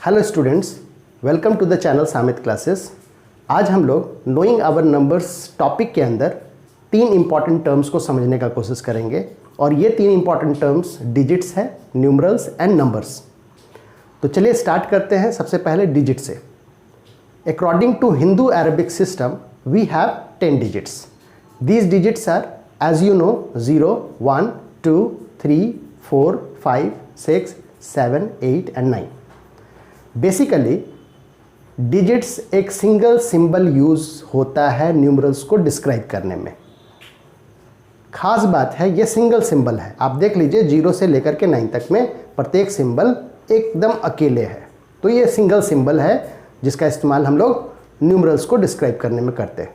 Hello students, welcome to the channel Samit classes. आज हम लोग नोइंग आवर नंबर्स टॉपिक के अंदर 3 इंपॉर्टेंट टर्म्स को समझने का कोशिश करेंगे और ये 3 इंपॉर्टेंट टर्म्स डिजिट्स है, न्यूमरल्स एंड नंबर्स। तो चलिए स्टार्ट करते हैं सबसे पहले डिजिट से। According to Hindu Arabic system we have 10 digits. These digits are as you know 0, 1, 2, 3, 4, 5, 6, 7, 8 and 9। Basically digits एक सिंगल सिंबल यूज होता है न्यूमरल्स को डिस्क्राइब करने में। खास बात है ये सिंगल सिंबल है। आप देख लीजिए 0 से लेकर के 9 तक में प्रत्येक सिंबल एकदम अकेले है। तो ये सिंगल सिंबल है जिसका इस्तेमाल हम लोग न्यूमरल्स को डिस्क्राइब करने में करते हैं।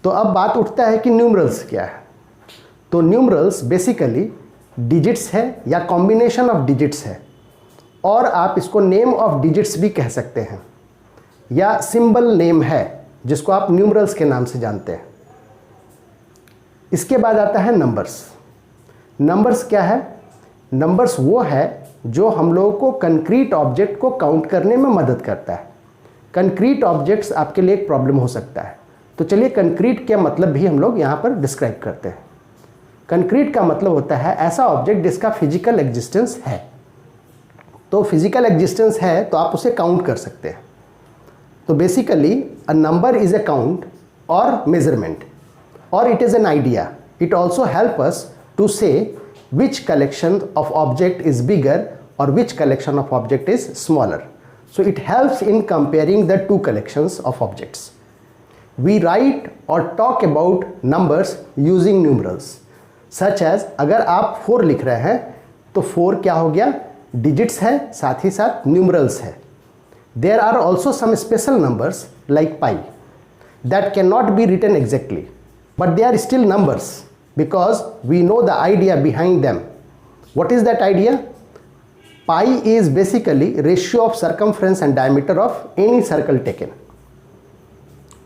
तो अब बात उठता है कि न्यूमरल्स क्या है। तो न्यूमरल्स बेसिकली डिजिट्स है या कॉम्बिनेशन ऑफ डिजिट्स है, और आप इसको नेम ऑफ डिजिट्स भी कह सकते हैं या सिंबल नेम है जिसको आप न्यूमरल्स के नाम से जानते हैं। इसके बाद आता है नंबर्स। नंबर्स क्या है? नंबर्स वो है जो हम लोगों को कंक्रीट ऑब्जेक्ट को काउंट करने में मदद करता है। कंक्रीट ऑब्जेक्ट्स आपके लिए एक प्रॉब्लम हो सकता है, तो चलिए कंक्रीट क्या मतलब भी हम लोग यहाँ पर डिस्क्राइब करते हैं। कंक्रीट का मतलब होता है ऐसा ऑब्जेक्ट जिसका फिजिकल एग्जिस्टेंस है। तो फिजिकल एग्जिस्टेंस है तो आप उसे काउंट कर सकते हैं। तो basically a number is a count or measurement or it is an idea. It also help us to say which collection of object is bigger or which collection of object is smaller. So it helps in comparing the 2 collections of objects. We write or talk about numbers using numerals such as, अगर आप 4 लिख रहे हैं तो 4 क्या हो गया? Digits है, साथ ही साथ न्यूमरल्स है। There are also some special numbers like pi that can not be written exactly but they are still numbers because we know the idea behind them. What is that idea? Pi is basically ratio of circumference and diameter of any circle taken.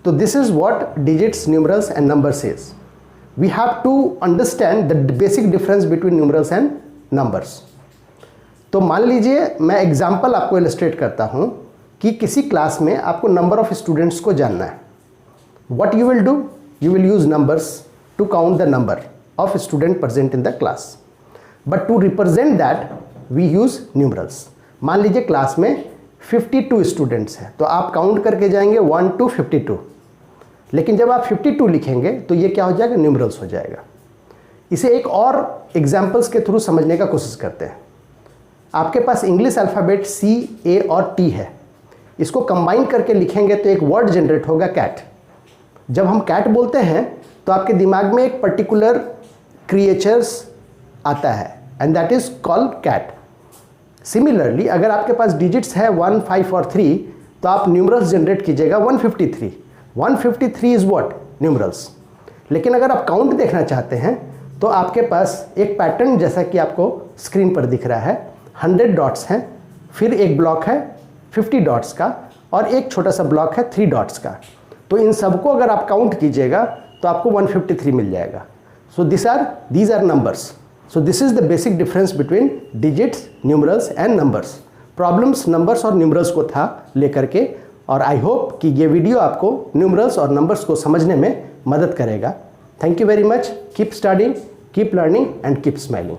तो this is what digits, numerals and numbers is. We have to understand the basic difference between numerals and numbers. तो मान लीजिए मैं example आपको illustrate करता हूँ कि किसी क्लास में आपको नंबर ऑफ स्टूडेंट्स को जानना है। What you will do? You will use numbers to count the number of student present in the class, but to represent that we use numerals. मान लीजिए क्लास में 52 स्टूडेंट्स हैं तो आप काउंट करके जाएंगे 1 to 52, लेकिन जब आप 52 लिखेंगे तो ये क्या हो जाएगा? न्यूमरल्स हो जाएगा। इसे एक और एग्जाम्पल्स के थ्रू समझने का कोशिश करते हैं। आपके पास इंग्लिश अल्फ़ाबेट C, A और T है। इसको कंबाइन करके लिखेंगे तो एक वर्ड जनरेट होगा कैट। जब हम कैट बोलते हैं तो आपके दिमाग में एक पर्टिकुलर क्रिएचर्स आता है and that is called cat. Similarly अगर आपके पास डिजिट्स है 1, 5 और 3 तो आप न्यूमरल्स जनरेट कीजिएगा 153। 153 इज व्हाट? न्यूमरल्स। लेकिन अगर आप काउंट देखना चाहते हैं तो आपके पास एक पैटर्न जैसा कि आपको स्क्रीन पर दिख रहा है, 100 डॉट्स हैं, फिर एक ब्लॉक है 50 डॉट्स का और एक छोटा सा ब्लॉक है 3 डॉट्स का। तो इन सबको अगर आप काउंट कीजिएगा तो आपको 153 मिल जाएगा। So these are numbers. So this is the basic difference between digits, numerals and numbers. Problems numbers और न्यूमरल्स को था लेकर के, और आई होप कि ये वीडियो आपको न्यूमरल्स और नंबर्स को समझने में मदद करेगा। Thank you very much. Keep studying, keep learning and keep smiling.